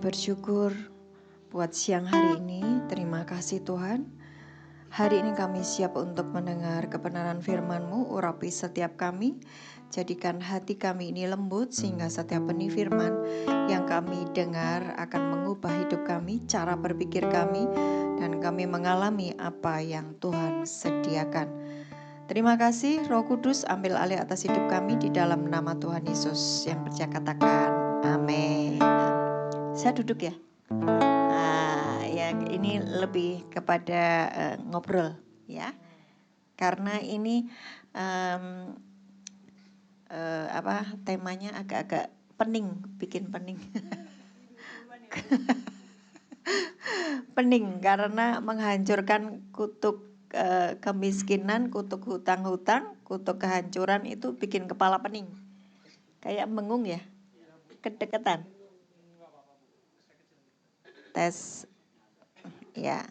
bersyukur buat siang hari ini. Terima kasih Tuhan. Hari ini kami siap untuk mendengar kebenaran firman-Mu. Urapi setiap kami. Jadikan hati kami ini lembut sehingga setiap benih firman yang kami dengar akan mengubah hidup kami, cara berpikir kami, dan kami mengalami apa yang Tuhan sediakan. Terima kasih Roh Kudus, ambil alih atas hidup kami di dalam nama Tuhan Yesus. Yang percaya katakan amin. Saya duduk ya. Ya ini lebih kepada ngobrol ya. Karena ini temanya agak-agak pening, bikin pening. Pening karena menghancurkan kutuk kemiskinan, kutuk hutang-hutang, kutuk kehancuran itu bikin kepala pening. Kayak mengung ya. Kedekatan. Tes ya.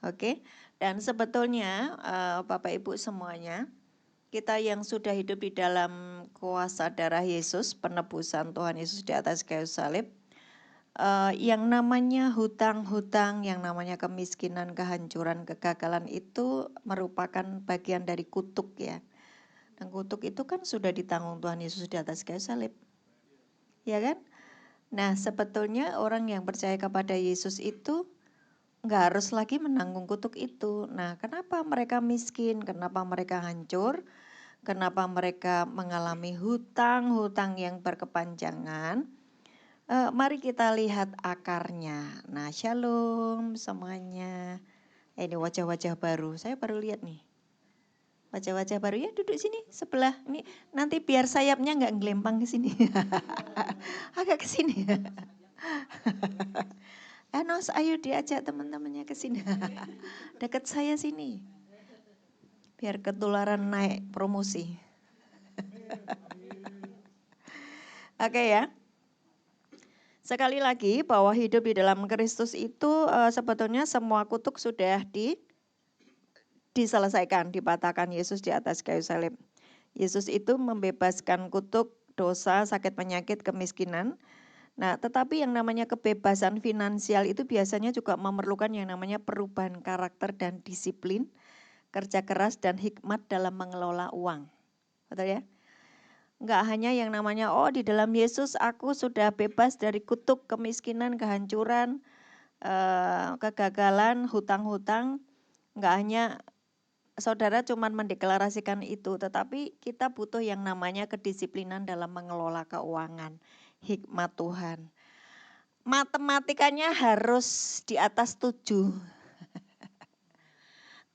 Oke. Dan sebetulnya Bapak Ibu semuanya, kita yang sudah hidup di dalam kuasa darah Yesus, penebusan Tuhan Yesus di atas kayu salib, yang namanya hutang-hutang, yang namanya kemiskinan, kehancuran, kegagalan itu merupakan bagian dari kutuk ya. Dan kutuk itu kan sudah ditanggung Tuhan Yesus di atas kayu salib. Ya kan? Nah, sebetulnya orang yang percaya kepada Yesus itu nggak harus lagi menanggung kutuk itu. Nah, kenapa mereka miskin? Kenapa mereka hancur? Kenapa mereka mengalami hutang-hutang yang berkepanjangan? Mari kita lihat akarnya. Nah, shalom semuanya. Ini wajah-wajah baru. Saya baru lihat nih. Wajah-wajah baru ya, duduk sini sebelah. Ini nanti biar sayapnya nggak ngelempang ke sini. Agak ke sini. Nos, ayo diajak teman-temannya ke sini. Dekat saya sini. Biar ketularan naik promosi. Oke ya. Sekali lagi bahwa hidup di dalam Kristus itu sebetulnya semua kutuk sudah diselesaikan, dipatahkan Yesus di atas kayu salib. Yesus itu membebaskan kutuk, dosa, sakit penyakit, kemiskinan. Nah, tetapi yang namanya kebebasan finansial itu biasanya juga memerlukan yang namanya perubahan karakter dan disiplin, kerja keras dan hikmat dalam mengelola uang. Betul ya? Enggak hanya yang namanya, di dalam Yesus aku sudah bebas dari kutuk, kemiskinan, kehancuran, kegagalan, hutang-hutang. Enggak hanya saudara cuma mendeklarasikan itu, tetapi kita butuh yang namanya kedisiplinan dalam mengelola keuangan, hikmat Tuhan. Matematikanya harus di atas 7.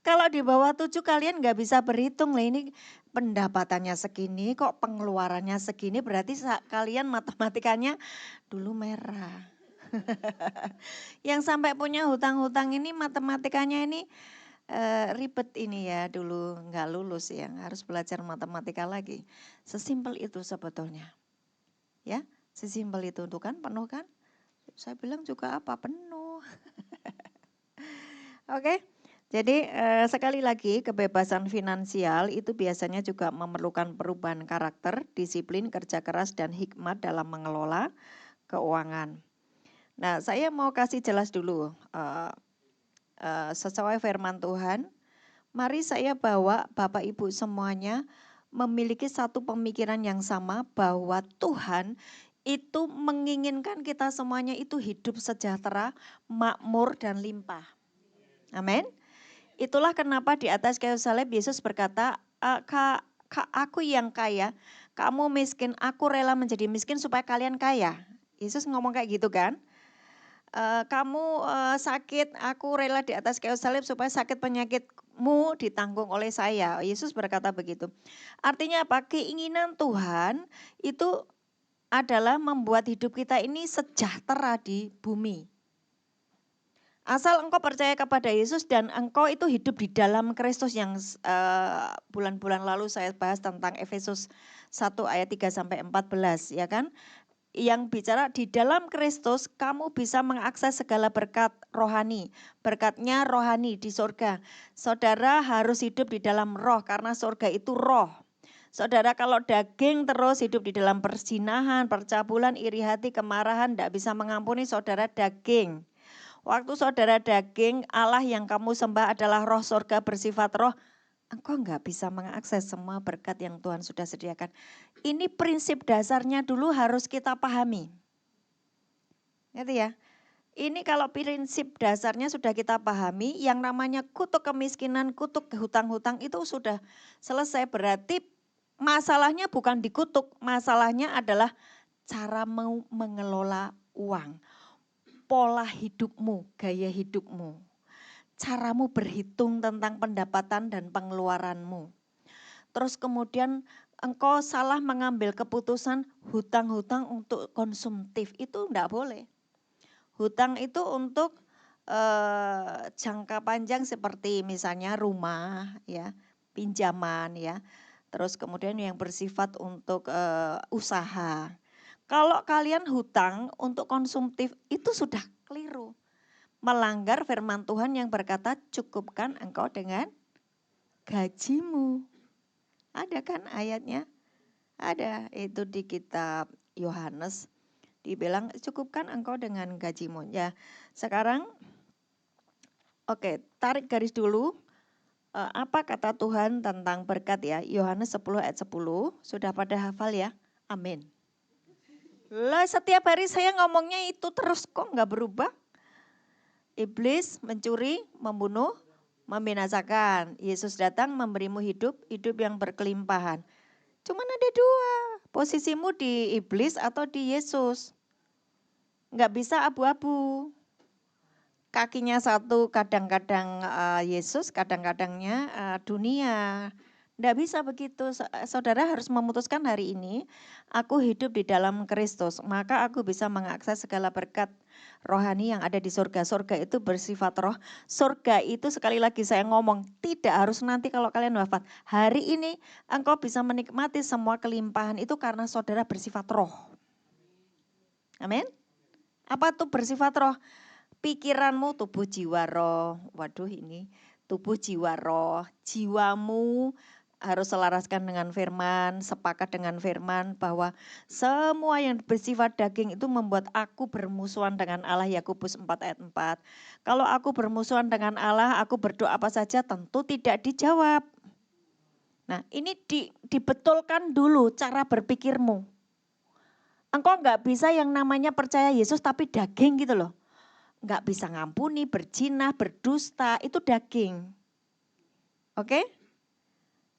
Kalau di bawah 7 kalian nggak bisa berhitung lah, ini pendapatannya segini kok pengeluarannya segini, berarti kalian matematikanya dulu merah. Yang sampai punya hutang-hutang ini matematikanya ini ribet ini ya, dulu nggak lulus ya, harus belajar matematika lagi. Sesimpel itu sebetulnya. Ya, sesimpel itu tuh kan, penuh kan? Saya bilang juga apa, penuh. Oke. Jadi sekali lagi kebebasan finansial itu biasanya juga memerlukan perubahan karakter, disiplin, kerja keras dan hikmat dalam mengelola keuangan. Nah, saya mau kasih jelas dulu sesuai firman Tuhan. Mari saya bawa Bapak Ibu semuanya memiliki satu pemikiran yang sama bahwa Tuhan itu menginginkan kita semuanya itu hidup sejahtera, makmur dan limpah. Amin. Itulah kenapa di atas kayu salib Yesus berkata, aku yang kaya, kamu miskin, aku rela menjadi miskin supaya kalian kaya. Yesus ngomong kayak gitu kan. Kamu sakit, aku rela di atas kayu salib supaya sakit penyakitmu ditanggung oleh saya. Yesus berkata begitu. Artinya apa? Keinginan Tuhan itu adalah membuat hidup kita ini sejahtera di bumi. Asal engkau percaya kepada Yesus dan engkau itu hidup di dalam Kristus, yang bulan-bulan lalu saya bahas tentang Efesus 1 ayat 3-14 ya kan. Yang bicara di dalam Kristus kamu bisa mengakses segala berkat rohani. Berkatnya rohani di surga. Saudara harus hidup di dalam roh karena surga itu roh. Saudara, kalau daging terus hidup di dalam perzinahan, percabulan, iri hati, kemarahan, tidak bisa mengampuni, saudara daging. Waktu saudara daging, Allah yang kamu sembah adalah roh surga bersifat roh, engkau nggak bisa mengakses semua berkat yang Tuhan sudah sediakan. Ini prinsip dasarnya dulu harus kita pahami. Gitu ya. Ini kalau prinsip dasarnya sudah kita pahami, yang namanya kutuk kemiskinan, kutuk hutang-hutang itu sudah selesai. Berarti masalahnya bukan dikutuk, masalahnya adalah cara mau mengelola uang. Pola hidupmu, gaya hidupmu. Caramu berhitung tentang pendapatan dan pengeluaranmu. Terus kemudian engkau salah mengambil keputusan hutang-hutang untuk konsumtif, itu enggak boleh. Hutang itu untuk jangka panjang seperti misalnya rumah ya, pinjaman ya. Terus kemudian yang bersifat untuk usaha. Kalau kalian hutang untuk konsumtif itu sudah keliru. Melanggar firman Tuhan yang berkata cukupkan engkau dengan gajimu. Ada kan ayatnya? Ada, itu di kitab Yohanes. Dibilang cukupkan engkau dengan gajimu. Ya, sekarang oke, tarik garis dulu. Apa kata Tuhan tentang berkat ya? Yohanes 10 ayat 10. Sudah pada hafal ya? Amin. Lah setiap hari saya ngomongnya itu terus kok nggak berubah. Iblis mencuri, membunuh, membinasakan. Yesus datang memberimu hidup, hidup yang berkelimpahan. Cuman ada dua, posisimu di iblis atau di Yesus. Nggak bisa abu-abu. Kakinya satu kadang-kadang Yesus, kadang-kadangnya dunia. Nggak bisa begitu, saudara harus memutuskan hari ini, aku hidup di dalam Kristus, maka aku bisa mengakses segala berkat rohani yang ada di surga. Surga itu bersifat roh, surga itu sekali lagi saya ngomong, tidak harus nanti kalau kalian wafat. Hari ini engkau bisa menikmati semua kelimpahan itu karena saudara bersifat roh. Amin. Apa tuh bersifat roh? Pikiranmu, tubuh, jiwa, roh. Waduh ini tubuh, jiwa, roh. Jiwamu harus selaraskan dengan firman, sepakat dengan firman bahwa semua yang bersifat daging itu membuat aku bermusuhan dengan Allah, Yakobus 4 ayat 4. Kalau aku bermusuhan dengan Allah, aku berdoa apa saja tentu tidak dijawab. Nah ini dibetulkan dulu cara berpikirmu. Engkau nggak bisa yang namanya percaya Yesus tapi daging gitu loh. Nggak bisa ngampuni, berzina, berdusta, itu daging. Oke?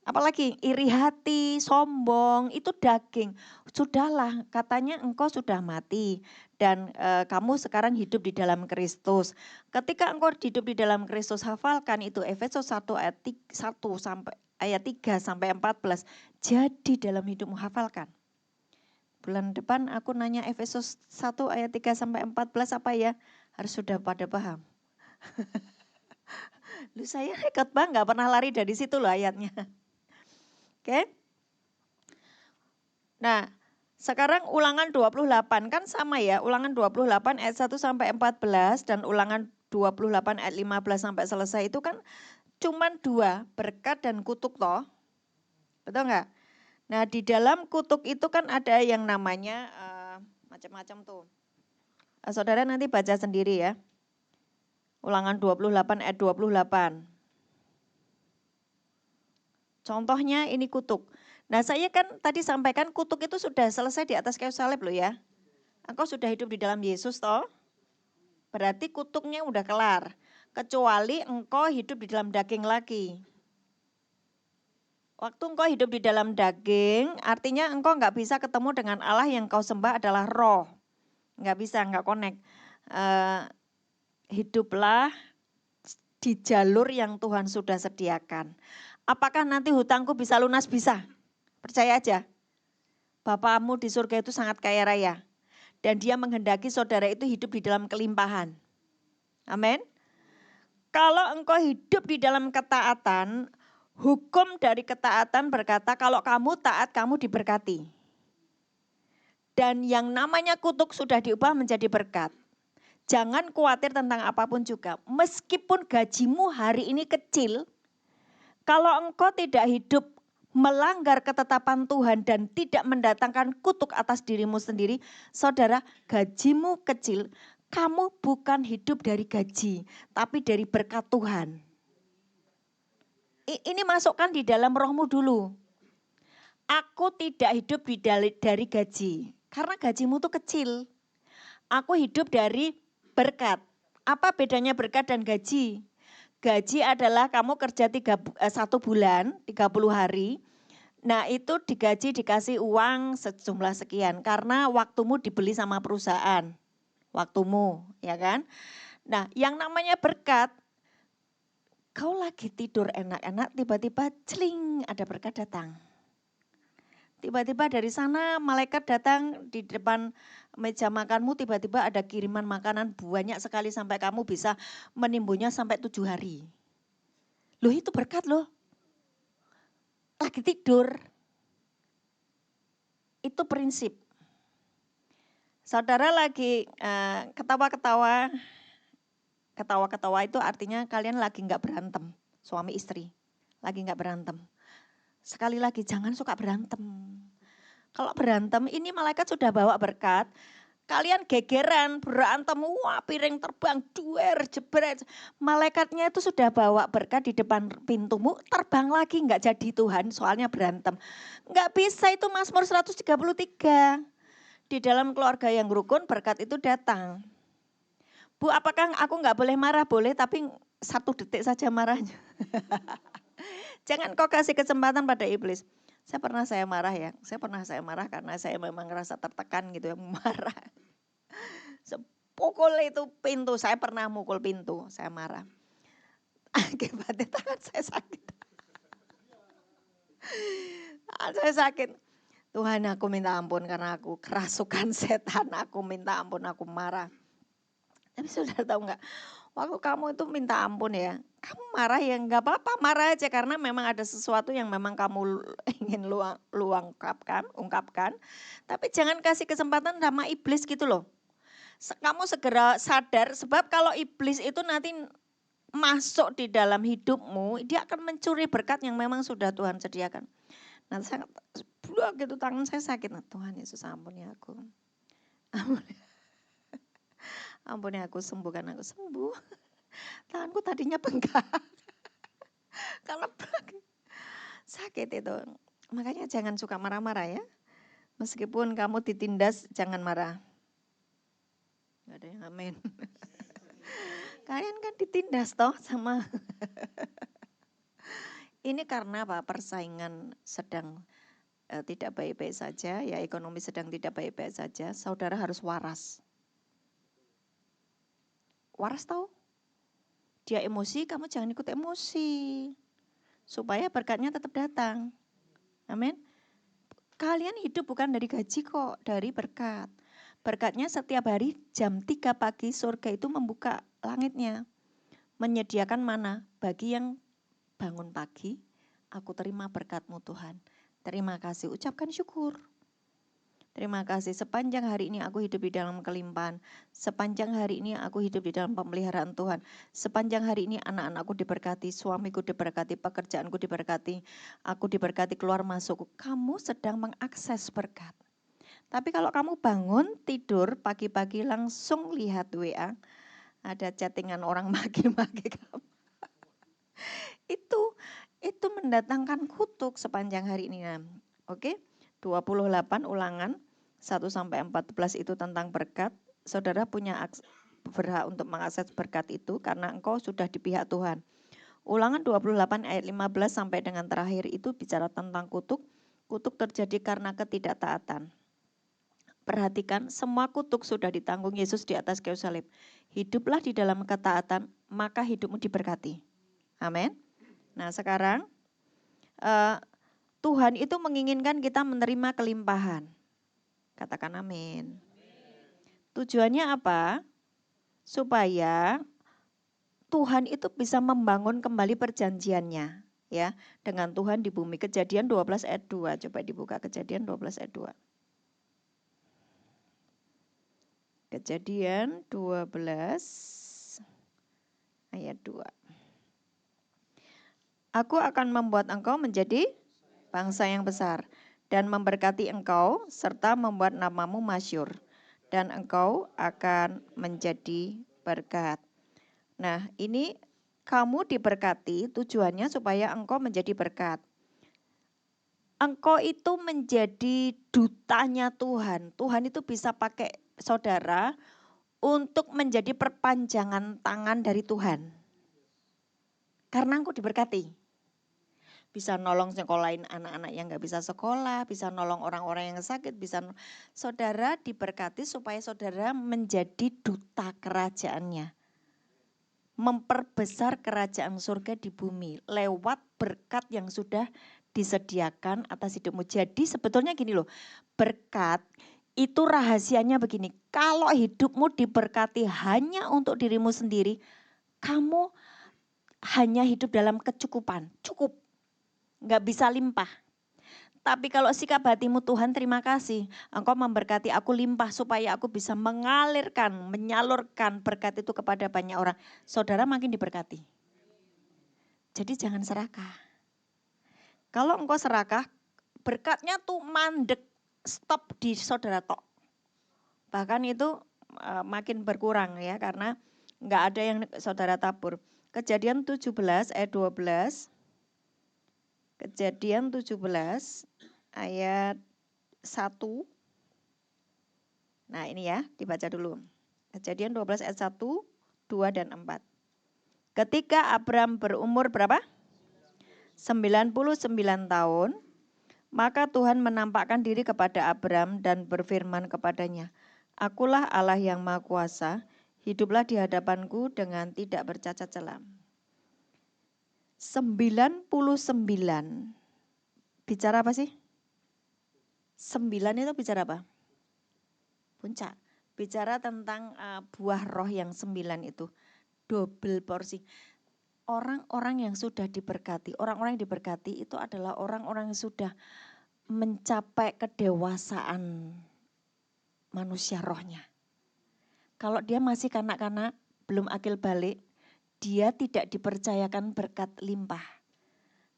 Apalagi iri hati, sombong, itu daging. Sudahlah, katanya engkau sudah mati dan kamu sekarang hidup di dalam Kristus. Ketika engkau hidup di dalam Kristus, hafalkan itu Efesus 1 ayat 1 sampai ayat 3 sampai 14. Jadi dalam hidupmu hafalkan. Bulan depan aku nanya Efesus 1 ayat 3 sampai 14 apa ya? Harus sudah pada paham. Lu saya nekat banget, gak pernah lari dari situ loh ayatnya. Oke. Nah, sekarang ulangan 28 kan sama ya, ulangan 28 ayat 1 sampai 14 dan ulangan 28 ayat 15 sampai selesai itu kan cuman dua, berkat dan kutuk toh. Betul enggak? Nah, di dalam kutuk itu kan ada yang namanya macam-macam tuh. Saudara nanti baca sendiri ya. Ulangan 28 ayat 28. Contohnya ini kutuk. Nah saya kan tadi sampaikan kutuk itu sudah selesai di atas kayu salib loh ya. Engkau sudah hidup di dalam Yesus toh. Berarti kutuknya udah kelar. Kecuali engkau hidup di dalam daging lagi. Waktu engkau hidup di dalam daging artinya engkau nggak bisa ketemu dengan Allah yang kau sembah adalah roh. Nggak bisa, nggak connect. Hiduplah di jalur yang Tuhan sudah sediakan. Apakah nanti hutangku bisa lunas? Bisa. Percaya aja. Bapamu di surga itu sangat kaya raya. Dan dia menghendaki saudara itu hidup di dalam kelimpahan. Amin. Kalau engkau hidup di dalam ketaatan, hukum dari ketaatan berkata kalau kamu taat kamu diberkati. Dan yang namanya kutuk sudah diubah menjadi berkat. Jangan khawatir tentang apapun juga. Meskipun gajimu hari ini kecil, kalau engkau tidak hidup melanggar ketetapan Tuhan dan tidak mendatangkan kutuk atas dirimu sendiri, saudara, gajimu kecil, kamu bukan hidup dari gaji, tapi dari berkat Tuhan. Ini masukkan di dalam rohmu dulu. Aku tidak hidup dari gaji, karena gajimu tuh kecil. Aku hidup dari berkat. Apa bedanya berkat dan gaji? Gaji adalah kamu kerja 1 bulan, 30 hari. Nah itu digaji dikasih uang sejumlah sekian. Karena waktumu dibeli sama perusahaan. Waktumu, ya kan? Nah yang namanya berkat, kau lagi tidur enak-enak, tiba-tiba celing ada berkat datang. Tiba-tiba dari sana malaikat datang di depan meja makanmu, tiba-tiba ada kiriman makanan banyak sekali sampai kamu bisa menimbunnya sampai 7 hari. Loh itu berkat loh. Lagi tidur. Itu prinsip. Saudara lagi ketawa-ketawa. Ketawa-ketawa itu artinya kalian lagi gak berantem. Suami istri. Lagi gak berantem. Sekali lagi jangan suka berantem. Kalau berantem ini malaikat sudah bawa berkat. Kalian gegeran, berantem, wah piring terbang, duer, jebret. Malaikatnya itu sudah bawa berkat di depan pintumu, terbang lagi nggak jadi Tuhan, soalnya berantem. Nggak bisa itu Mazmur 133. Di dalam keluarga yang rukun berkat itu datang. Bu, apakah aku nggak boleh marah? Boleh, tapi 1 detik saja marahnya. Jangan kau kasih kesempatan pada iblis. Saya pernah marah karena saya memang ngerasa tertekan gitu ya, marah. Pukul itu pintu, saya pernah mukul pintu, saya marah. Akibatnya tangan saya sakit. Saya sakit. Tuhan aku minta ampun karena aku kerasukan setan, aku minta ampun, aku marah. Tapi saudara tahu nggak, waktu kamu itu minta ampun ya, kamu marah ya nggak apa-apa, marah aja karena memang ada sesuatu yang memang kamu ingin ungkapkan. Tapi jangan kasih kesempatan sama iblis gitu loh. Kamu segera sadar sebab kalau iblis itu nanti masuk di dalam hidupmu, dia akan mencuri berkat yang memang sudah Tuhan sediakan. Nah saya gitu tangan saya sakit, nah, Tuhan Yesus ampuni aku. Ampuni aku, sembuhkan aku, sembuh. Tanganku tadinya bengkak. Karena sakit itu. Makanya jangan suka marah-marah ya. Meskipun kamu ditindas, jangan marah. Gak ada yang amin. Kalian kan ditindas toh sama. Ini karena apa? Persaingan sedang tidak baik-baik saja, ya ekonomi sedang tidak baik-baik saja. Saudara harus waras. Waras tahu? Dia emosi, kamu jangan ikut emosi. Supaya berkatnya tetap datang. Amin. Kalian hidup bukan dari gaji kok, dari berkat. Berkatnya setiap hari jam 3 pagi surga itu membuka langitnya. Menyediakan mana bagi yang bangun pagi, aku terima berkat-Mu Tuhan. Terima kasih, ucapkan syukur. Terima kasih, sepanjang hari ini aku hidup di dalam kelimpahan. Sepanjang hari ini aku hidup di dalam pemeliharaan Tuhan. Sepanjang hari ini anak-anakku diberkati, suamiku diberkati, pekerjaanku diberkati. Aku diberkati keluar masuk. Kamu sedang mengakses berkat. Tapi kalau kamu bangun, tidur, pagi-pagi langsung lihat WA. Ada chattingan orang maki-maki kamu. Itu mendatangkan kutuk sepanjang hari ini. Oke, 28 Ulangan 1-14 itu tentang berkat. Saudara punya berhak untuk mengakses berkat itu karena engkau sudah di pihak Tuhan. Ulangan 28 ayat 15 sampai dengan terakhir itu bicara tentang kutuk. Kutuk terjadi karena ketidaktaatan. Perhatikan, semua kutuk sudah ditanggung Yesus di atas kayu salib. Hiduplah di dalam ketaatan, maka hidupmu diberkati. Amin. Nah sekarang Tuhan itu menginginkan kita menerima kelimpahan. Katakan amin. Tujuannya apa? Supaya Tuhan itu bisa membangun kembali perjanjiannya ya dengan Tuhan di bumi. Kejadian 12 ayat 2. Coba dibuka Kejadian 12 ayat 2. Kejadian 12 ayat 2. Aku akan membuat engkau menjadi bangsa yang besar, dan memberkati engkau serta membuat namamu masyhur, dan engkau akan menjadi berkat. Nah, ini kamu diberkati tujuannya supaya engkau menjadi berkat. Engkau itu menjadi dutanya Tuhan. Tuhan itu bisa pakai saudara untuk menjadi perpanjangan tangan dari Tuhan. Karena engkau diberkati. Bisa nolong sekolahin anak-anak yang gak bisa sekolah, bisa nolong orang-orang yang sakit, bisa saudara diberkati supaya saudara menjadi duta kerajaannya. Memperbesar kerajaan surga di bumi lewat berkat yang sudah disediakan atas hidupmu. Jadi sebetulnya gini loh, berkat itu rahasianya begini. Kalau hidupmu diberkati hanya untuk dirimu sendiri, kamu hanya hidup dalam kecukupan, cukup. Nggak bisa limpah. Tapi kalau sikap hatimu, Tuhan terima kasih, engkau memberkati aku limpah supaya aku bisa mengalirkan, menyalurkan berkat itu kepada banyak orang. Saudara makin diberkati. Jadi jangan serakah. Kalau engkau serakah, berkatnya tuh mandek, stop di saudara tok. Bahkan itu makin berkurang ya, karena nggak ada yang saudara tabur. Kejadian 17 ayat 12. Kejadian 17 ayat 1. Nah ini ya, dibaca dulu. Kejadian 12 ayat 1, 2 dan 4. Ketika Abram berumur berapa? 99 tahun, maka Tuhan menampakkan diri kepada Abram dan berfirman kepadanya, Akulah Allah yang Maha Kuasa, hiduplah di hadapanku dengan tidak bercacat celah. 99, bicara apa sih? 9 itu bicara apa? Puncak. Bicara tentang buah roh yang 9 itu. Double porsi. Orang-orang yang sudah diberkati, orang-orang yang diberkati itu adalah orang-orang yang sudah mencapai kedewasaan manusia rohnya. Kalau dia masih kanak-kanak, belum akil balik, dia tidak dipercayakan berkat limpah.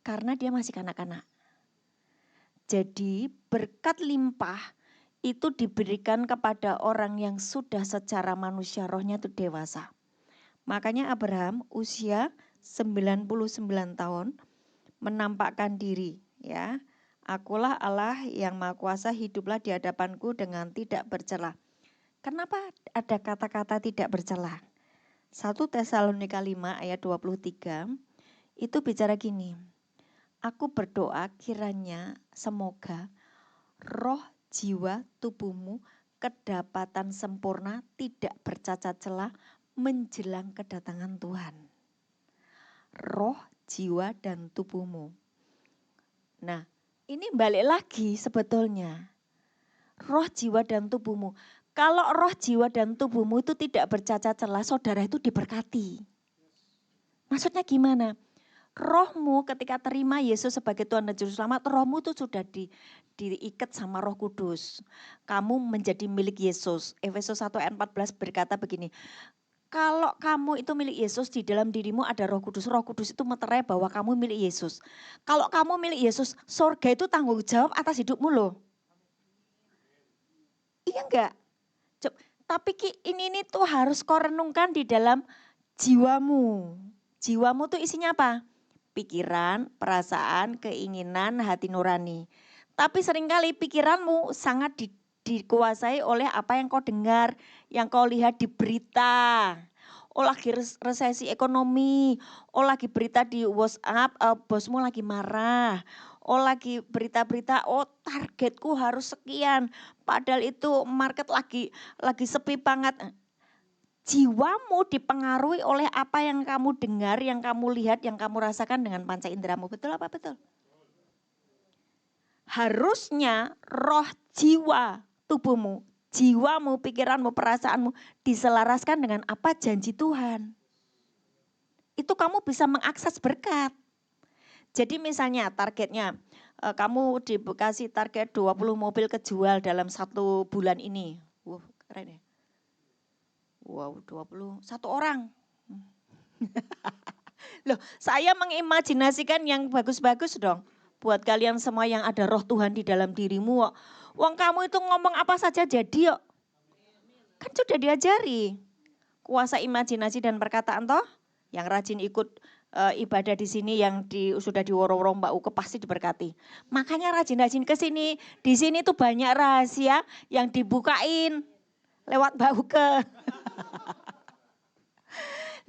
Karena dia masih kanak-kanak. Jadi berkat limpah itu diberikan kepada orang yang sudah secara manusia rohnya itu dewasa. Makanya Abraham usia 99 tahun menampakkan diri ya. Akulah Allah yang Maha Kuasa, hiduplah di hadapanku dengan tidak bercela. Kenapa ada kata-kata tidak bercela? 1 Tesalonika 5 ayat 23 itu bicara gini. Aku berdoa kiranya semoga roh, jiwa, tubuhmu kedapatan sempurna, tidak bercacat celah menjelang kedatangan Tuhan. Roh, jiwa, dan tubuhmu. Nah, ini balik lagi sebetulnya. Roh, jiwa, dan tubuhmu. Kalau roh, jiwa, dan tubuhmu itu tidak bercacat celah, saudara itu diberkati. Maksudnya gimana? Rohmu ketika terima Yesus sebagai Tuhan dan Juru Selamat, rohmu itu sudah diikat sama Roh Kudus. Kamu menjadi milik Yesus. Efesus 1 ayat 14 berkata begini, kalau kamu itu milik Yesus, di dalam dirimu ada Roh Kudus. Roh Kudus itu meterai bahwa kamu milik Yesus. Kalau kamu milik Yesus, sorga itu tanggung jawab atas hidupmu loh. Iya enggak? Tapi ini tuh harus kau renungkan di dalam jiwamu. Jiwamu tuh isinya apa? Pikiran, perasaan, keinginan, hati nurani. Tapi seringkali pikiranmu sangat dikuasai oleh apa yang kau dengar, yang kau lihat di berita. Oh lagi resesi ekonomi, oh lagi berita di WhatsApp, bosmu lagi marah. Oh lagi berita-berita, oh targetku harus sekian. Padahal itu market lagi sepi banget. Jiwamu dipengaruhi oleh apa yang kamu dengar, yang kamu lihat, yang kamu rasakan dengan panca inderamu. Betul apa betul? Harusnya roh, jiwa, tubuhmu, jiwamu, pikiranmu, perasaanmu diselaraskan dengan apa janji Tuhan. Itu kamu bisa mengakses berkat. Jadi misalnya targetnya, kamu dikasih target 20 mobil kejual dalam 1 bulan ini. Wah keren ya. Wow 21 orang. Loh saya mengimajinasikan yang bagus-bagus dong. buat kalian semua yang ada roh Tuhan di dalam dirimu. Wong kamu itu ngomong apa saja jadi yuk. Kan sudah diajari. Kuasa imajinasi dan perkataan toh. Yang rajin ikut ibadah di sini yang sudah diworo-woro Mbak Uke pasti diberkati. Makanya rajin-rajin ke sini. Di sini tuh banyak rahasia yang dibukain lewat Mbak Uke.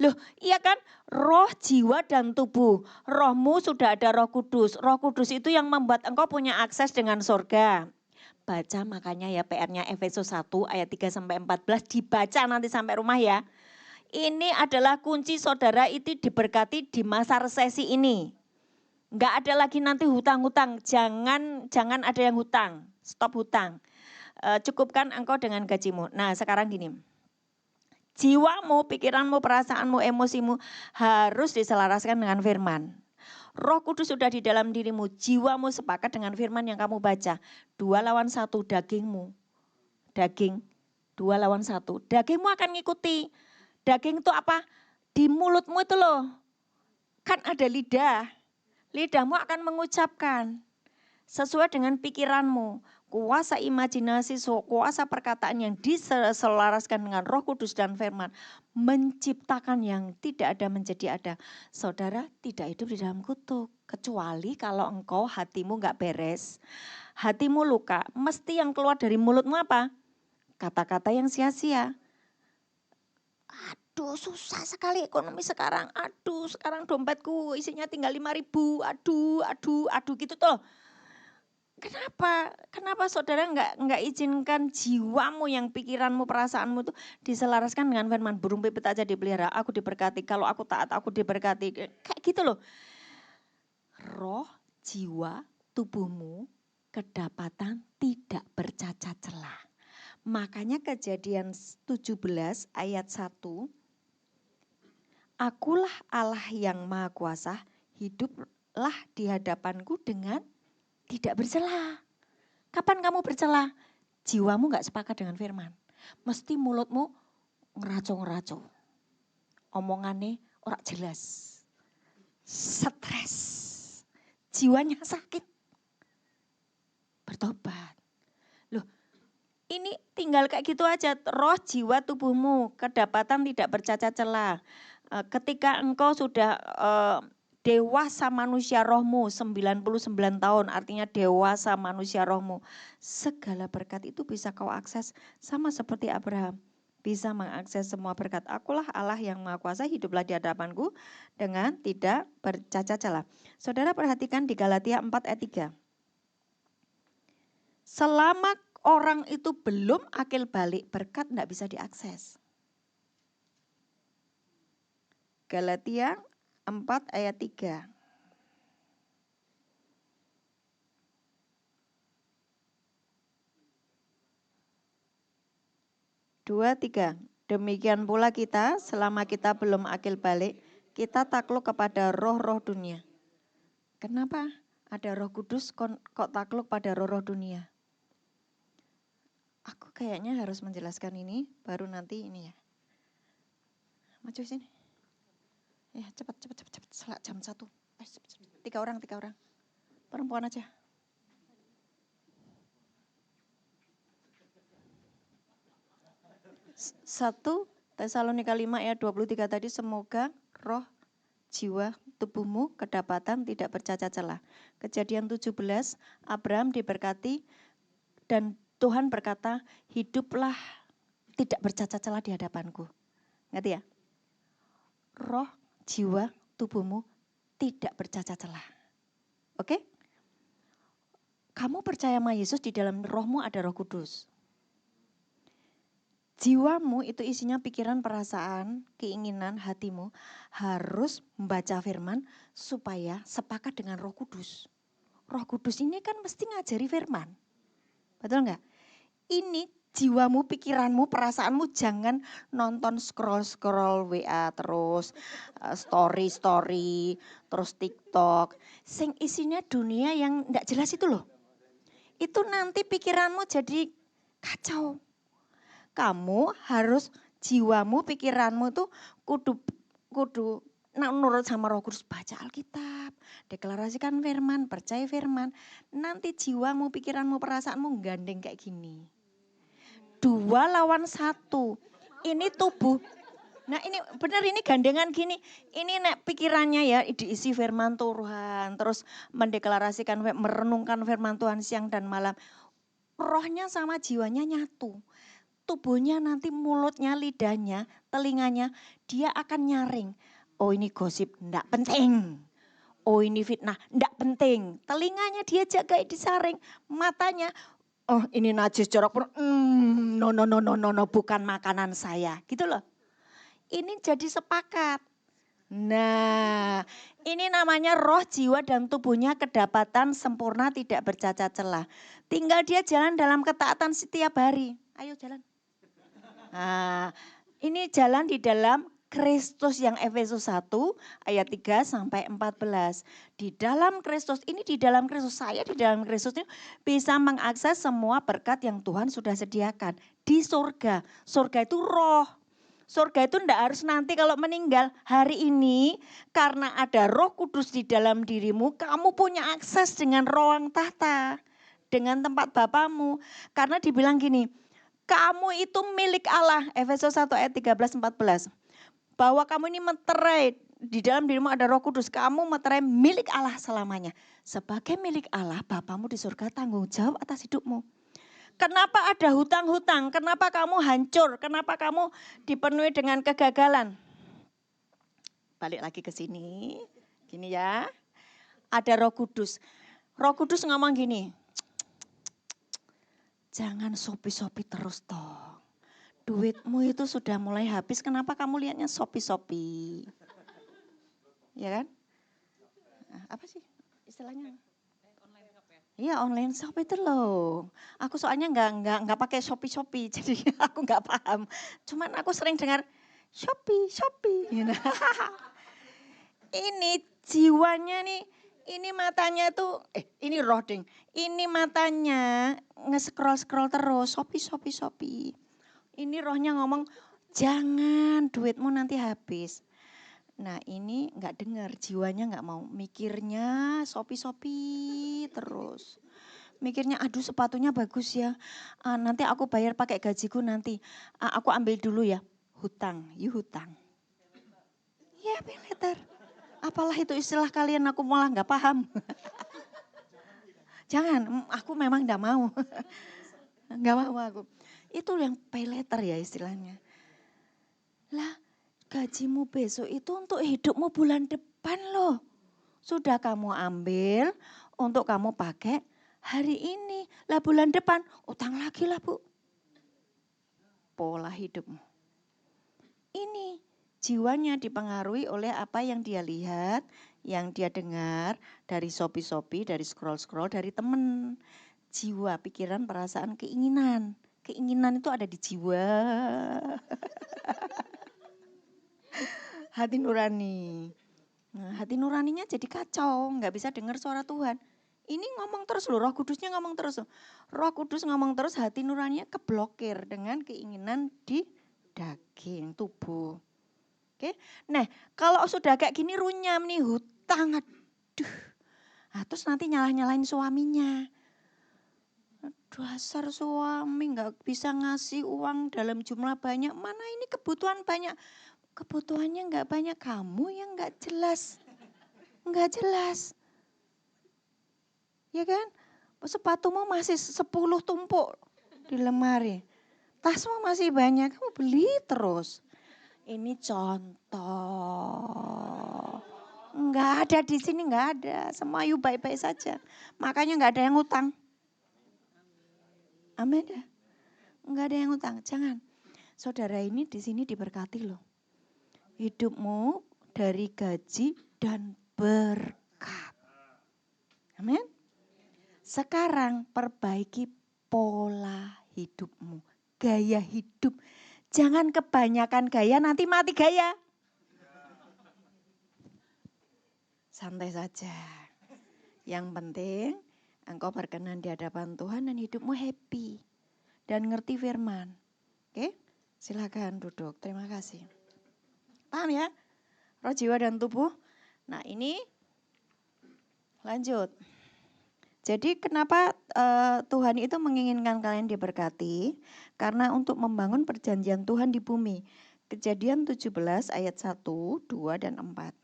Loh, iya kan? Roh, jiwa, dan tubuh. Rohmu sudah ada Roh Kudus. Roh Kudus itu yang membuat engkau punya akses dengan surga. Baca makanya ya PR-nya Efesus 1 ayat 3-14 dibaca nanti sampai rumah ya. Ini adalah kunci saudara itu diberkati di masa resesi ini. Enggak ada lagi nanti hutang-hutang. Jangan ada yang hutang. Stop hutang. Cukupkan engkau dengan gajimu. Nah sekarang gini. Jiwamu, pikiranmu, perasaanmu, emosimu harus diselaraskan dengan firman. Roh Kudus sudah di dalam dirimu, jiwamu sepakat dengan firman yang kamu baca. 2-1 dagingmu. Daging, 2-1. Dagingmu akan ngikuti. Daging itu apa? Di mulutmu itu loh. Kan ada lidah. Lidahmu akan mengucapkan sesuai dengan pikiranmu. Kuasa imajinasi, kuasa perkataan yang diselaraskan dengan Roh Kudus dan firman. Menciptakan yang tidak ada menjadi ada. Saudara tidak hidup di dalam kutuk. Kecuali kalau engkau hatimu gak beres. Hatimu luka. Mesti yang keluar dari mulutmu apa? Kata-kata yang sia-sia. Aduh susah sekali ekonomi sekarang. Aduh sekarang dompetku isinya tinggal 5.000. Aduh gitu tuh. Kenapa saudara enggak izinkan jiwamu yang pikiranmu, perasaanmu itu diselaraskan dengan firman. Burung pipit aja dipelihara, aku diberkati. Kalau aku taat, aku diberkati. Kayak gitu loh. Roh, jiwa, tubuhmu kedapatan tidak bercacat celah. Makanya Kejadian 17 ayat 1. Akulah Allah yang Maha Kuasa, hiduplah di hadapanku dengan tidak bercela. Kapan kamu bercela? Jiwamu gak sepakat dengan firman. Mesti mulutmu ngeraco-ngeraco. Omongannya ora jelas. Stres. Jiwanya sakit. Bertobat. Loh, ini tinggal kayak gitu aja. Roh, jiwa, tubuhmu kedapatan tidak bercacat celah. Ketika engkau sudah dewasa manusia rohmu 99 tahun, artinya dewasa manusia rohmu. Segala berkat itu bisa kau akses sama seperti Abraham. Bisa mengakses semua berkat. Akulah Allah yang Maha Kuasa, hiduplah di hadapanku dengan tidak bercacat celah. Saudara perhatikan di Galatia 4 ayat 3. Selama orang itu belum akil balik, berkat tidak bisa diakses. Galatia 4 ayat 3. Dua, tiga. Demikian pula kita, selama kita belum akil balik, kita takluk kepada roh-roh dunia. Kenapa? Ada Roh Kudus kok takluk pada roh-roh dunia? Aku kayaknya harus menjelaskan ini, baru nanti ini ya. Maju sini. Ya cepat. Jam 1. 3 orang. Perempuan aja. 1 Tesalonika 5 ayat 23 tadi, semoga roh, jiwa, tubuhmu kedapatan tidak bercacat celah. Kejadian 17, Abraham diberkati dan Tuhan berkata, hiduplah tidak bercacat celah di hadapanku. Ngerti ya? Roh, jiwa, tubuhmu tidak bercacat celah. Oke? Kamu percaya sama Yesus, di dalam rohmu ada Roh Kudus. Jiwamu itu isinya pikiran, perasaan, keinginan, hatimu harus membaca firman supaya sepakat dengan Roh Kudus. Roh Kudus ini kan mesti ngajari firman. Betul enggak? Ini jiwamu, pikiranmu, perasaanmu jangan nonton scroll WA terus, story, terus TikTok. Sing isinya dunia yang enggak jelas itu loh. Itu nanti pikiranmu jadi kacau. Kamu harus jiwamu, pikiranmu itu kudu nurut sama Roh Kudus, baca Alkitab, deklarasikan firman, percaya firman. Nanti jiwamu, pikiranmu, perasaanmu gandeng kayak gini. 2 lawan 1. Ini tubuh. Nah ini benar, ini gandengan gini. Ini nek pikirannya ya diisi firman Tuhan. Terus mendeklarasikan, merenungkan firman Tuhan siang dan malam. Rohnya sama jiwanya nyatu. Tubuhnya nanti mulutnya, lidahnya, telinganya, dia akan nyaring. Oh ini gosip, enggak penting. Oh ini fitnah, enggak penting. Telinganya dia jaga disaring. Matanya, oh ini najis jorok pun, no, bukan makanan saya. Gitu loh. Ini jadi sepakat. Nah, ini namanya roh, jiwa, dan tubuhnya kedapatan sempurna, tidak bercacat celah. Tinggal dia jalan dalam ketaatan setiap hari. Ayo jalan. Nah, ini jalan di dalam Kristus yang Efesus 1 ayat 3 sampai 14. Di dalam Kristus, ini di dalam Kristus, saya di dalam Kristus ini bisa mengakses semua berkat yang Tuhan sudah sediakan di surga. Surga itu roh. Surga itu enggak harus nanti kalau meninggal. Hari ini karena ada Roh Kudus di dalam dirimu, kamu punya akses dengan ruang tahta, dengan tempat Bapamu. Karena dibilang gini, kamu itu milik Allah, Efesus 1 ayat 13-14. Bahwa kamu ini meterai, di dalam dirimu ada Roh Kudus, kamu meterai milik Allah selamanya. Sebagai milik Allah, Bapamu di surga tanggung jawab atas hidupmu. Kenapa ada hutang-hutang? Kenapa kamu hancur? Kenapa kamu dipenuhi dengan kegagalan? Balik lagi ke sini. Gini ya. Ada Roh Kudus. Roh Kudus ngomong gini. Jangan sopi-sopi terus toh. Duitmu itu sudah mulai habis. Kenapa kamu lihatnya sopi-sopi? Ya kan? Apa sih istilahnya? Iya online shop itu loh. Aku soalnya nggak pakai Shopee, jadi aku nggak paham. Cuman aku sering dengar Shopee. Ini jiwanya nih, ini matanya tuh, ini roh ding. Ini matanya nge-scroll terus, Shopee. Ini rohnya ngomong, jangan duitmu nanti habis. Nah ini nggak dengar, jiwanya nggak mau, mikirnya Shopee terus. Mikirnya aduh sepatunya bagus ya, nanti aku bayar pakai gajiku nanti. Aku ambil dulu ya, hutang. Ya pay later. Apalah itu istilah kalian, aku malah nggak paham. Jangan, aku memang nggak mau. Nggak mau aku. Itu yang pay later ya istilahnya. Lah gajimu besok itu untuk hidupmu bulan depan loh. Sudah kamu ambil untuk kamu pakai hari ini. Lah bulan depan utang lagi lah Bu. Pola hidupmu. Ini jiwanya dipengaruhi oleh apa yang dia lihat, yang dia dengar dari Shopee, dari scroll, dari temen. Jiwa, pikiran, perasaan, keinginan. Keinginan itu ada di jiwa. Hati nurani. Nah, hati nuraninya jadi kacau, nggak bisa dengar suara Tuhan. Ini ngomong terus loh, Roh Kudusnya ngomong terus. Roh Kudus ngomong terus, hati nuraninya keblokir dengan keinginan di daging, tubuh. Oke, nah kalau sudah kayak gini runyam nih, hutang, aduh. Nah, terus nanti nyalahin suaminya. Dasar suami nggak bisa ngasih uang dalam jumlah banyak, mana ini kebutuhan banyak. Kebutuhannya nggak banyak, kamu yang nggak jelas. Ya kan? Sepatumu masih 10 tumpuk di lemari. Tasmu masih banyak, kamu beli terus. Ini contoh. Enggak ada di sini, enggak ada. Semua you baik-baik saja. Makanya enggak ada yang utang. Amin ya. Enggak ada yang utang, jangan. Saudara ini di sini diberkati loh. Hidupmu dari gaji dan berkat. Amin. Sekarang perbaiki pola hidupmu, gaya hidup. Jangan kebanyakan gaya, nanti mati gaya. Santai saja. Yang penting engkau berkenan di hadapan Tuhan dan hidupmu happy. Dan ngerti firman. Oke, silakan duduk. Terima kasih. Paham ya? roh, jiwa, dan tubuh. Nah ini lanjut. Jadi kenapa Tuhan itu menginginkan kalian diberkati? Karena untuk membangun perjanjian Tuhan di bumi. Kejadian 17 ayat 1, 2, dan 4.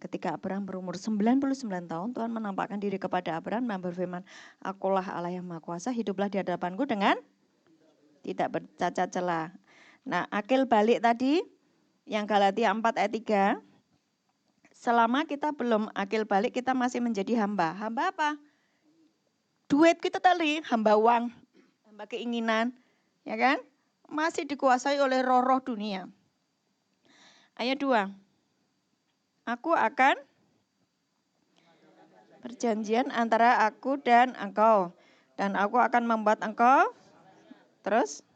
Ketika Abraham berumur 99 tahun, Tuhan menampakkan diri kepada Abraham dan berfirman, Akulah Allah yang Maha Kuasa, hiduplah di hadapanku dengan tidak bercacat celah. Nah, akil balik tadi, yang Galatia 4 ayat 3, selama kita belum akil balik, kita masih menjadi hamba. Hamba apa? Duit kita tadi, hamba uang, hamba keinginan, ya kan? Masih dikuasai oleh roh-roh dunia. Ayat 2, aku akan perjanjian antara aku dan engkau, dan aku akan membuat engkau, terus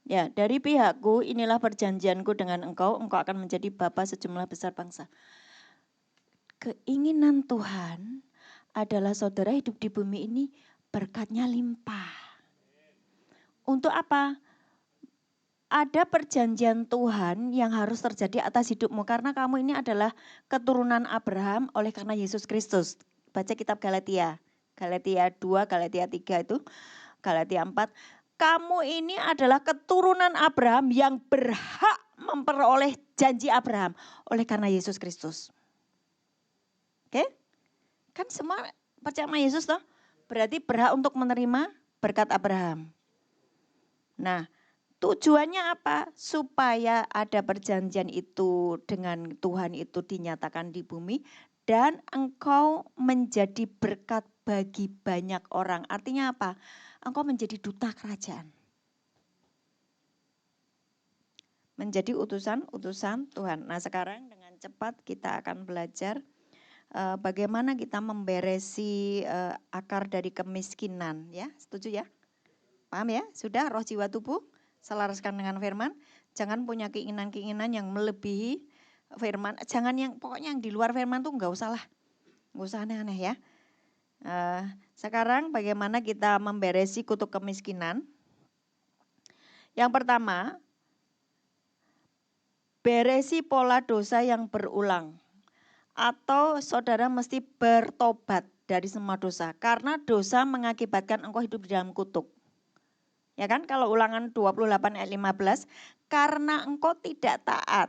ya, dari pihakku inilah perjanjianku dengan engkau, engkau akan menjadi bapa sejumlah besar bangsa. Keinginan Tuhan adalah saudara hidup di bumi ini berkatnya limpah. Untuk apa? Ada perjanjian Tuhan yang harus terjadi atas hidupmu karena kamu ini adalah keturunan Abraham oleh karena Yesus Kristus. Baca kitab Galatia. Galatia 2, Galatia 3 itu, Galatia 4. Kamu ini adalah keturunan Abraham yang berhak memperoleh janji Abraham oleh karena Yesus Kristus. Oke? Kan semua percaya sama Yesus toh? Berarti berhak untuk menerima berkat Abraham. Nah, tujuannya apa? Supaya ada perjanjian itu dengan Tuhan itu dinyatakan di bumi dan engkau menjadi berkat bagi banyak orang. Artinya apa? Engkau menjadi duta kerajaan. Menjadi utusan-utusan Tuhan. Nah, sekarang dengan cepat kita akan belajar bagaimana kita memberesi akar dari kemiskinan, ya. Setuju ya? Paham ya? Sudah roh, jiwa, tubuh selaraskan dengan firman. Jangan punya keinginan-keinginan yang melebihi firman. Jangan yang pokoknya yang di luar firman tuh enggak usah lah. Enggak usah aneh-aneh ya. Sekarang bagaimana kita memberesi kutuk kemiskinan? Yang pertama, beresi pola dosa yang berulang. Atau saudara mesti bertobat dari semua dosa. Karena dosa mengakibatkan engkau hidup di dalam kutuk. Ya kan, kalau Ulangan 28 ayat 15, karena engkau tidak taat,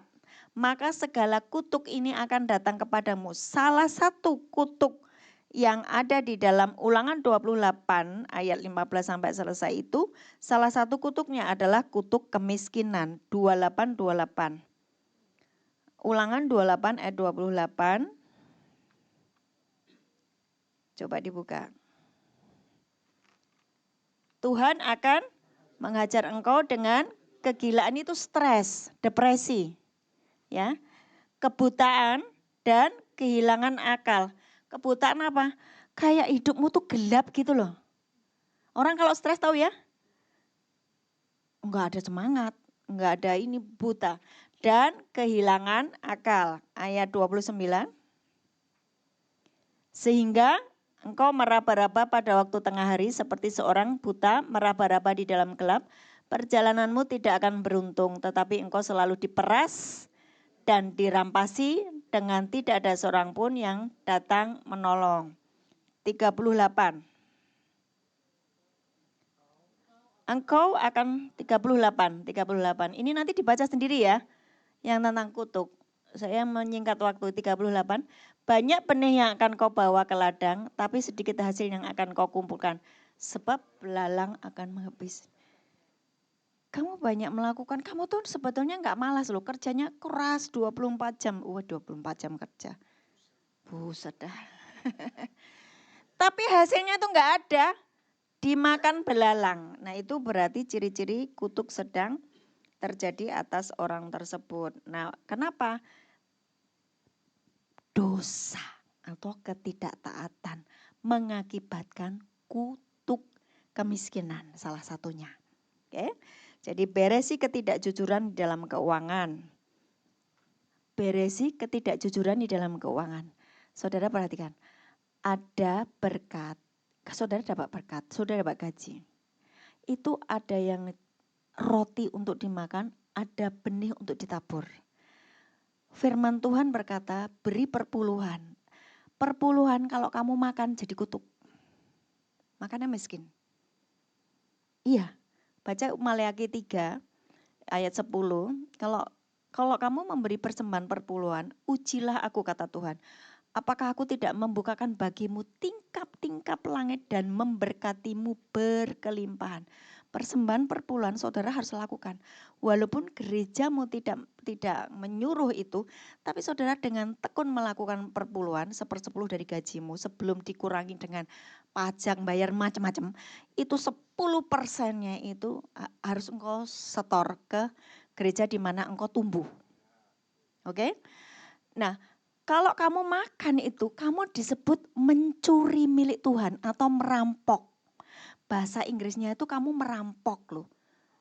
maka segala kutuk ini akan datang kepadamu. Salah satu kutuk yang ada di dalam Ulangan 28 ayat 15 sampai selesai itu, salah satu kutuknya adalah kutuk kemiskinan, 28. Ulangan 28 ayat 28. Coba dibuka. Tuhan akan menghajar engkau dengan kegilaan itu stres, depresi, ya, kebutaan dan kehilangan akal. Kebutaan apa? Kayak hidupmu tuh gelap gitu loh. Orang kalau stres tahu ya? Enggak ada semangat, enggak ada ini, buta. Dan kehilangan akal. Ayat 29. Sehingga engkau meraba-raba pada waktu tengah hari seperti seorang buta meraba-raba di dalam gelap. Perjalananmu tidak akan beruntung, tetapi engkau selalu diperas dan dirampasi dengan tidak ada seorang pun yang datang menolong. 38. Engkau akan 38. Ini nanti dibaca sendiri ya, yang tentang kutuk. Saya menyingkat waktu 38. Banyak benih yang akan kau bawa ke ladang, tapi sedikit hasil yang akan kau kumpulkan. Sebab belalang akan menghabis. Kamu banyak melakukan, kamu tuh sebetulnya enggak malas loh, kerjanya keras 24 jam. 24 jam kerja. Buset dah. Tapi hasilnya tuh enggak ada. Dimakan belalang. Nah itu berarti ciri-ciri kutuk sedang terjadi atas orang tersebut. Nah kenapa? Dosa atau ketidaktaatan mengakibatkan kutuk kemiskinan salah satunya. Oke. Jadi beresi ketidakjujuran di dalam keuangan. Beresi ketidakjujuran di dalam keuangan. Saudara perhatikan, ada berkat, saudara dapat berkat, saudara dapat gaji. itu ada yang roti untuk dimakan, ada benih untuk ditabur. Firman Tuhan berkata, beri perpuluhan. Perpuluhan kalau kamu makan jadi kutuk. Makannya miskin. Iya, baca Maleakhi 3 ayat 10. Kalau kamu memberi persembahan perpuluhan, ujilah aku kata Tuhan. Apakah aku tidak membukakan bagimu tingkap-tingkap langit dan memberkatimu berkelimpahan. Persembahan perpuluhan saudara harus lakukan. Walaupun gerejamu tidak menyuruh itu, tapi saudara dengan tekun melakukan perpuluhan 1/10 dari gajimu sebelum dikurangi dengan pajak, bayar macam-macam, itu 10%-nya itu harus engkau setor ke gereja di mana engkau tumbuh. Oke? Nah, kalau kamu makan itu, kamu disebut mencuri milik Tuhan atau merampok. Bahasa Inggrisnya itu kamu merampok loh.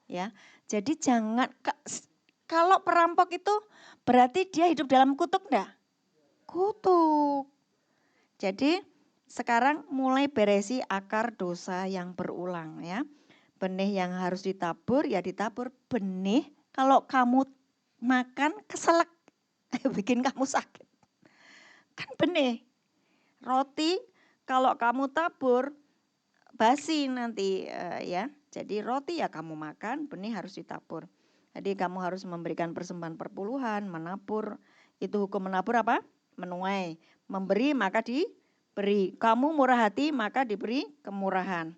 Ya. Jadi jangan, kalau perampok itu berarti dia hidup dalam kutuk enggak? Kutuk. Jadi sekarang mulai beresi akar dosa yang berulang ya. Benih yang harus ditabur ya ditabur. Benih kalau kamu makan keselak bikin kamu sakit. Kan benih. Roti kalau kamu tabur basi nanti ya. Jadi roti ya kamu makan, benih harus ditabur. Jadi kamu harus memberikan persembahan perpuluhan, menabur. Itu hukum menabur apa? Menuai. Memberi maka diberi. Kamu murah hati maka diberi kemurahan.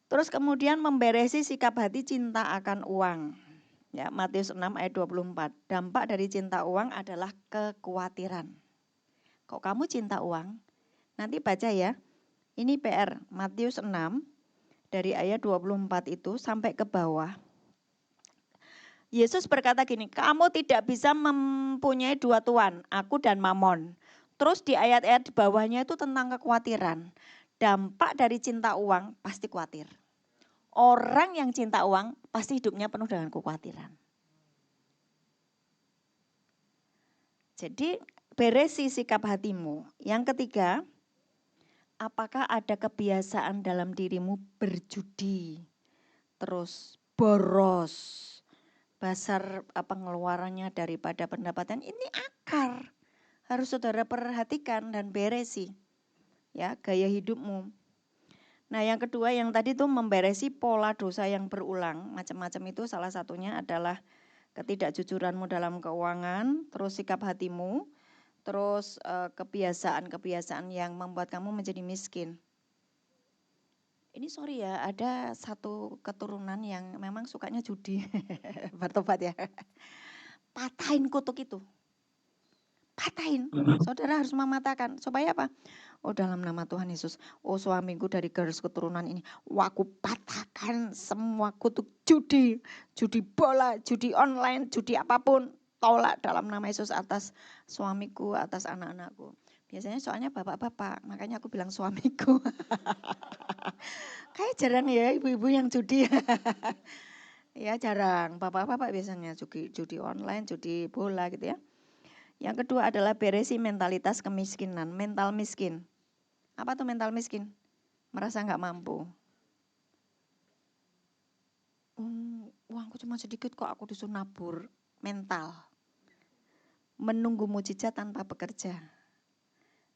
Terus kemudian memberesi sikap hati cinta akan uang. Ya, Matius 6 ayat 24. Dampak dari cinta uang adalah kekhawatiran. Kok kamu cinta uang? Nanti baca ya. Ini PR Matius 6 dari ayat 24 itu sampai ke bawah. Yesus berkata gini, kamu tidak bisa mempunyai dua tuan, aku dan Mamon. Terus di ayat-ayat di bawahnya itu tentang kekhawatiran. Dampak dari cinta uang pasti khawatir. Orang yang cinta uang pasti hidupnya penuh dengan kekhawatiran. Jadi beresi sikap hatimu. Yang ketiga, apakah ada kebiasaan dalam dirimu berjudi, terus boros, basar pengeluarannya daripada pendapatan, ini akar. Harus saudara perhatikan dan beresi ya gaya hidupmu. Nah yang kedua yang tadi tuh memberesi pola dosa yang berulang, macam-macam itu salah satunya adalah ketidakjujuranmu dalam keuangan, terus sikap hatimu, terus kebiasaan-kebiasaan yang membuat kamu menjadi miskin. Ini sorry ya, ada satu keturunan yang memang sukanya judi. Bertobat ya. Patahin kutuk itu. Patahin. Saudara harus mematahkan. Supaya apa? Oh dalam nama Tuhan Yesus. Oh suamiku dari garis keturunan ini. Aku patahkan semua kutuk judi. Judi bola, judi online, judi apapun. Tolak dalam nama Yesus atas suamiku, atas anak-anakku. Biasanya soalnya bapak-bapak, makanya aku bilang suamiku. Kayak jarang ya ibu-ibu yang judi. Ya jarang, bapak-bapak biasanya judi online, judi bola gitu ya. Yang kedua adalah beresi mentalitas kemiskinan, mental miskin. Apa tuh mental miskin? Merasa nggak mampu. Uangku cuma sedikit kok aku disuruh nabur. Mental. Menunggu mujizat tanpa bekerja.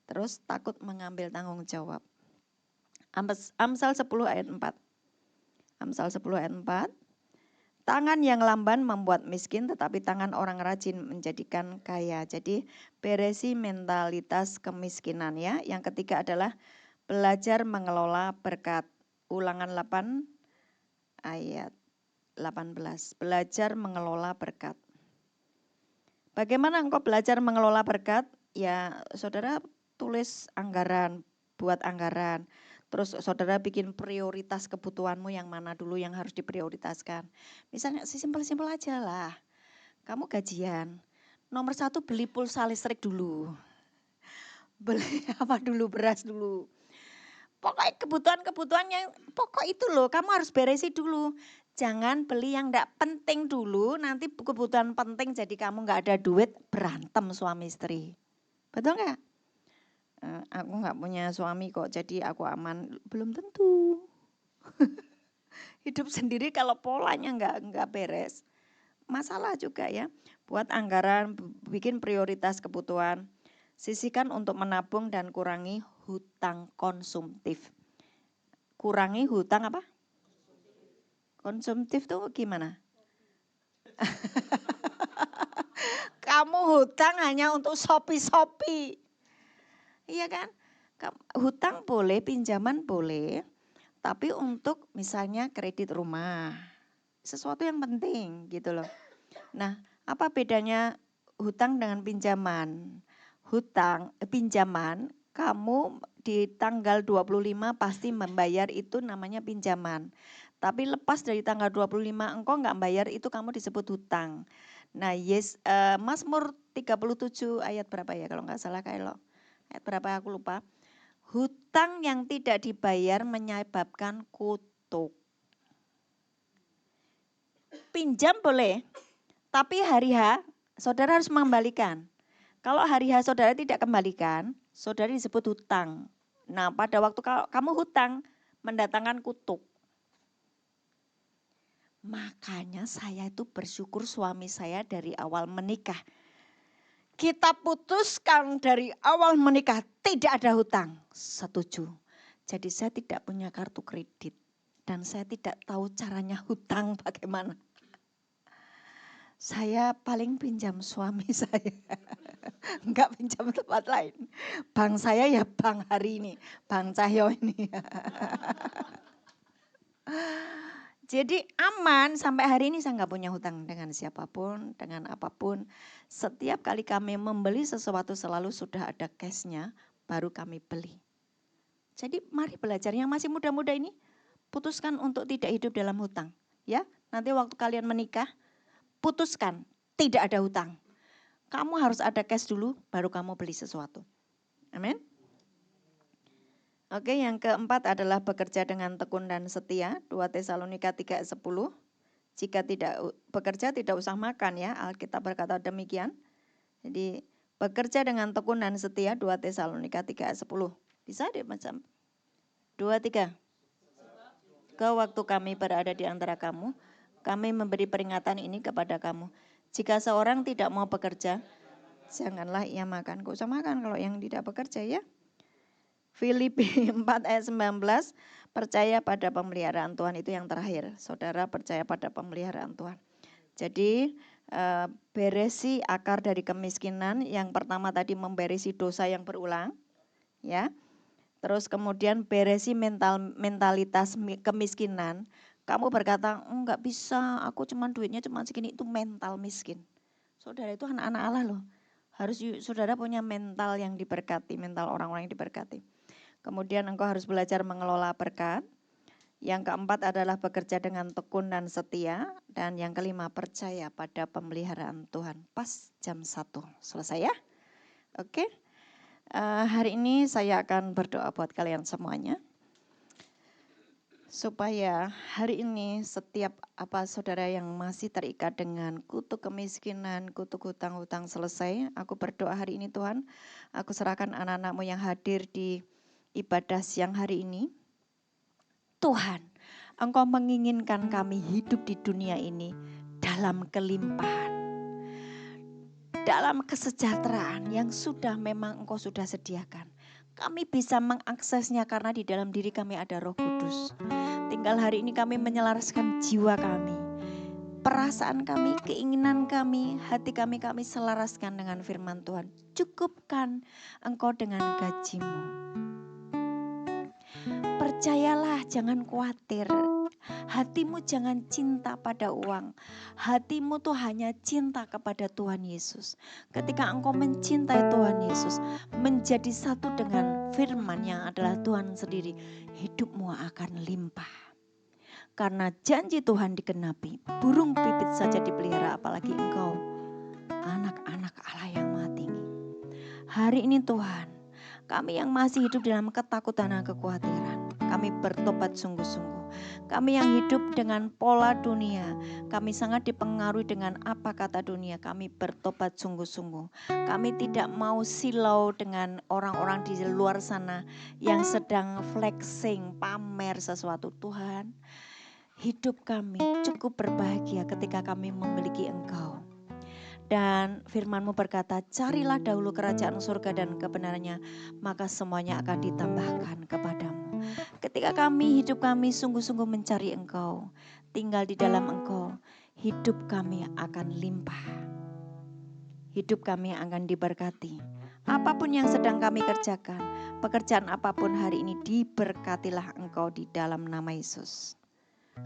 Terus takut mengambil tanggung jawab. Amsal 10 ayat 4. Amsal 10 ayat 4. Tangan yang lamban membuat miskin, tetapi tangan orang rajin menjadikan kaya. Jadi beresi mentalitas kemiskinan ya. Yang ketiga adalah belajar mengelola berkat. Ulangan 8 ayat 18. Belajar mengelola berkat. Bagaimana engkau belajar mengelola berkat? Ya saudara tulis anggaran, buat anggaran. Terus saudara bikin prioritas kebutuhanmu yang mana dulu yang harus diprioritaskan. Misalnya simpel-simpel aja lah. Kamu gajian, nomor 1 beli pulsa listrik dulu. Beli apa dulu, beras dulu. Pokoknya kebutuhan-kebutuhan yang pokok itu loh, kamu harus beresi dulu. Jangan beli yang enggak penting dulu, nanti kebutuhan penting jadi kamu enggak ada duit, berantem suami istri. Betul enggak? Aku enggak punya suami kok, jadi aku aman. Belum tentu. Hidup sendiri kalau polanya nggak beres, masalah juga ya. Buat anggaran, bikin prioritas kebutuhan, sisihkan untuk menabung dan kurangi hutang konsumtif. Kurangi hutang apa? Konsumtif tuh gimana? Kamu hutang hanya untuk Shopee. Iya kan? Hutang boleh, pinjaman boleh, tapi untuk misalnya kredit rumah, sesuatu yang penting gitu loh. Nah, apa bedanya hutang dengan pinjaman? Pinjaman, kamu di tanggal 25 pasti membayar, itu namanya pinjaman. Tapi lepas dari tanggal 25 engkau nggak bayar, itu kamu disebut hutang. Nah, Mazmur 37 ayat berapa ya kalau nggak salah Kailo? Ayat berapa aku lupa. Hutang yang tidak dibayar menyebabkan kutuk. Pinjam boleh, tapi hari H saudara harus mengembalikan. Kalau hari H saudara tidak kembalikan, saudara disebut hutang. Nah, pada waktu kamu hutang, mendatangkan kutuk. Makanya saya itu bersyukur suami saya dari awal menikah. Kita putuskan dari awal menikah tidak ada hutang. Setuju. Jadi saya tidak punya kartu kredit. Dan saya tidak tahu caranya hutang bagaimana. Saya paling pinjam suami saya. Enggak pinjam tempat lain. Bank saya ya bank hari ini. Bank Cahyo ini. Jadi aman, sampai hari ini saya nggak punya hutang dengan siapapun, dengan apapun. Setiap kali kami membeli sesuatu selalu sudah ada cashnya, baru kami beli. Jadi mari belajar, yang masih muda-muda ini, putuskan untuk tidak hidup dalam hutang. Ya, nanti waktu kalian menikah, putuskan tidak ada hutang. Kamu harus ada cash dulu, baru kamu beli sesuatu. Amin. Oke, yang keempat adalah bekerja dengan tekun dan setia, 2 Tesalonika 3:10. Jika tidak bekerja tidak usah makan ya, Alkitab berkata demikian. Jadi bekerja dengan tekun dan setia, 2 Tesalonika 3:10. Bisa deh macam 2-3. Ke waktu kami berada di antara kamu, kami memberi peringatan ini kepada kamu. Jika seorang tidak mau bekerja, janganlah ia makan. Gak usah makan kalau yang tidak bekerja ya. Filipi 4 ayat 19, percaya pada pemeliharaan Tuhan, itu yang terakhir. Saudara percaya pada pemeliharaan Tuhan. Jadi beresi akar dari kemiskinan. Yang pertama tadi memberesi dosa yang berulang. Ya. Terus kemudian beresi mentalitas kemiskinan. Kamu berkata, enggak bisa, aku duitnya cuma segini, itu mental miskin. Saudara itu anak-anak Allah loh. Harus saudara punya mental yang diberkati, mental orang-orang yang diberkati. Kemudian engkau harus belajar mengelola berkat. Yang keempat adalah bekerja dengan tekun dan setia. Dan yang kelima, percaya pada pemeliharaan Tuhan. Pas jam 1, selesai ya. Oke. Hari ini saya akan berdoa buat kalian semuanya. Supaya hari ini setiap saudara yang masih terikat dengan kutuk kemiskinan, kutuk hutang-hutang selesai. Aku berdoa hari ini Tuhan, aku serahkan anak-anakmu yang hadir di ibadah siang hari ini. Tuhan, Engkau menginginkan kami hidup di dunia ini dalam kelimpahan, dalam kesejahteraan yang sudah memang Engkau sudah sediakan. Kami bisa mengaksesnya karena di dalam diri kami ada Roh Kudus. Tinggal hari ini kami menyelaraskan jiwa kami, perasaan kami, keinginan kami, hati kami selaraskan dengan firman Tuhan. Cukupkan Engkau dengan gajimu. Percayalah, jangan khawatir. Hatimu jangan cinta pada uang. Hatimu tuh hanya cinta kepada Tuhan Yesus. Ketika engkau mencintai Tuhan Yesus, menjadi satu dengan firman yang adalah Tuhan sendiri, hidupmu akan limpah. Karena janji Tuhan digenapi, burung pipit saja dipelihara, apalagi engkau, anak-anak Allah yang Maha Tinggi. Hari ini Tuhan, kami yang masih hidup dalam ketakutan dan kekhawatiran, kami bertobat sungguh-sungguh. Kami yang hidup dengan pola dunia, kami sangat dipengaruhi dengan apa kata dunia, kami bertobat sungguh-sungguh. Kami tidak mau silau dengan orang-orang di luar sana yang sedang flexing, pamer sesuatu. Tuhan, hidup kami cukup berbahagia ketika kami memiliki Engkau. Dan firman-Mu berkata, carilah dahulu kerajaan surga dan kebenarannya, maka semuanya akan ditambahkan kepadamu. Ketika hidup kami sungguh-sungguh mencari Engkau, tinggal di dalam Engkau, hidup kami akan limpah. Hidup kami akan diberkati. Apapun yang sedang kami kerjakan, pekerjaan apapun hari ini, diberkatilah Engkau di dalam nama Yesus.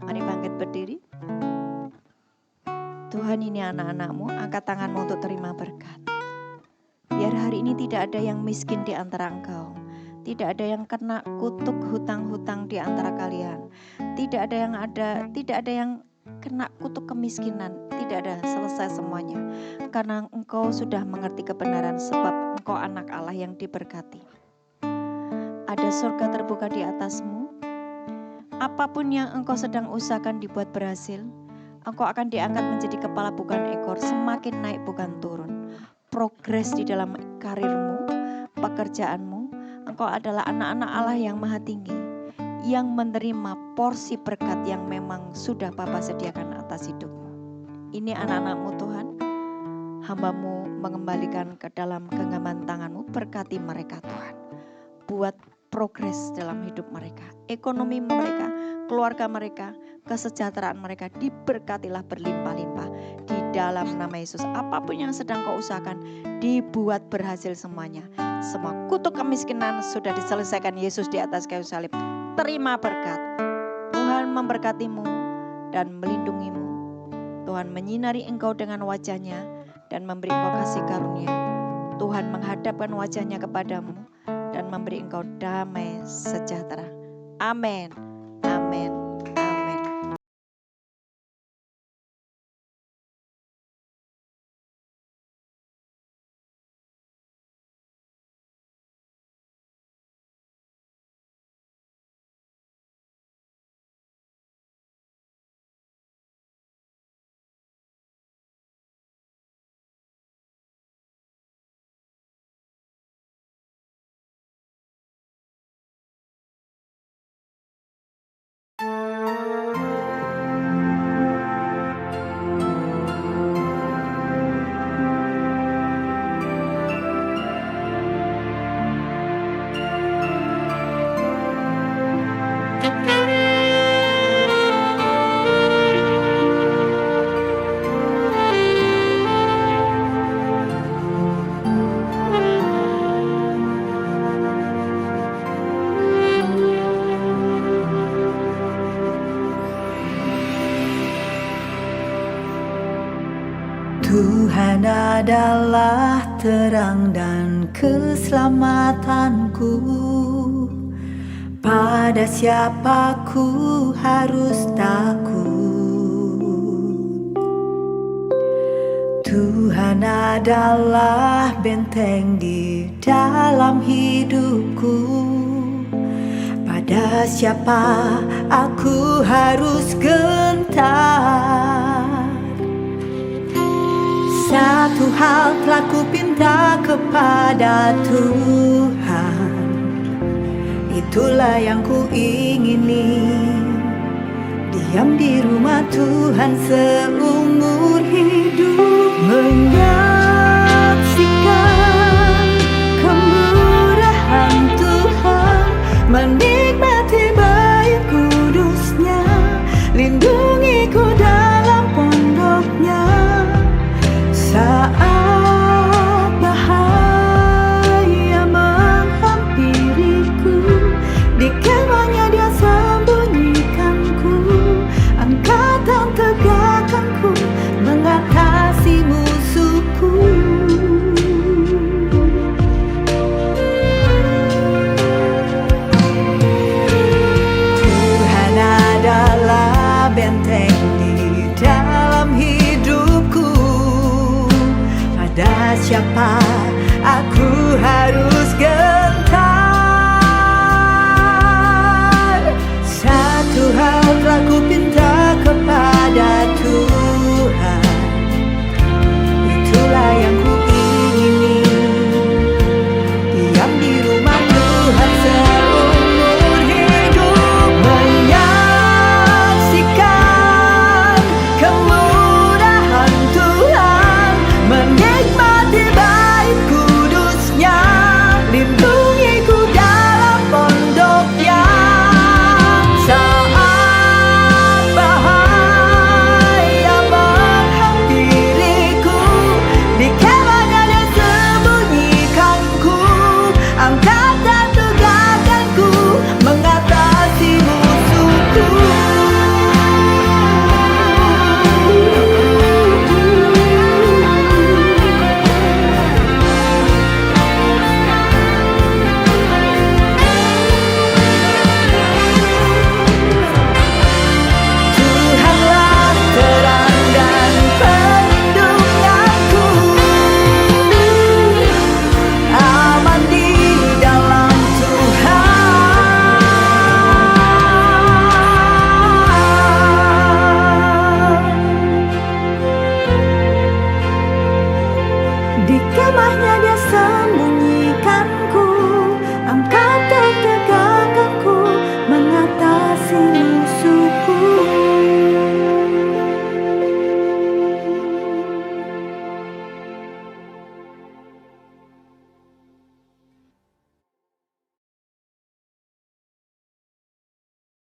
Mari bangkit berdiri. Tuhan, ini anak-anak-Mu, angkat tangan-Mu untuk terima berkat. Biar hari ini tidak ada yang miskin di antara Engkau. Tidak ada yang kena kutuk hutang-hutang di antara kalian. Tidak ada yang kena kutuk kemiskinan. Tidak ada, selesai semuanya. Karena Engkau sudah mengerti kebenaran sebab Engkau anak Allah yang diberkati. Ada surga terbuka di atasmu. Apapun yang Engkau sedang usahakan dibuat berhasil. Engkau akan diangkat menjadi kepala bukan ekor, semakin naik bukan turun. Progres di dalam karirmu, pekerjaanmu. Engkau adalah anak-anak Allah yang maha tinggi, yang menerima porsi berkat yang memang sudah Bapa sediakan atas hidupmu. Ini anak-anak-Mu Tuhan, hamba-Mu mengembalikan ke dalam genggaman tangan-Mu, berkati mereka Tuhan. Buat progres dalam hidup mereka, ekonomi mereka, keluarga mereka, kesejahteraan mereka diberkatilah berlimpah-limpah di dalam nama Yesus. Apapun yang sedang kau usahakan dibuat berhasil semuanya. Semua kutuk kemiskinan sudah diselesaikan Yesus di atas kayu salib. Terima berkat. Tuhan memberkatimu dan melindungimu. Tuhan menyinari engkau dengan wajahnya dan memberi engkau kasih karunia. Tuhan menghadapkan wajahnya kepadamu dan memberi engkau damai sejahtera. Amin. Amin. Amin. Tuhan adalah terang dan keselamatanku. Pada siapa ku harus takut? Tuhan adalah benteng di dalam hidupku. Pada siapa aku harus gentar? Satu hal telah ku pinta kepada Tuhan, itulah yang ku ingini, diam di rumah Tuhan seumur hidup, menyaksikan kemurahan Tuhan, menikmati baik kudusnya, lindungiku dalam pondoknya. Saat bahaya menghampiriku, di kemahnya Dia sembunyikanku, angkatan tegakkanku, mengatasi musuhku. Tuhan adalah benteng di dalam hidupku. Pada siapa aku harus gentar? Satu hal telah ku pinta kepada Tuhan, itulah yang ku ingini, diam di rumah Tuhan seumur hidup, menyaksikan Di kemahnya dia sembunyi.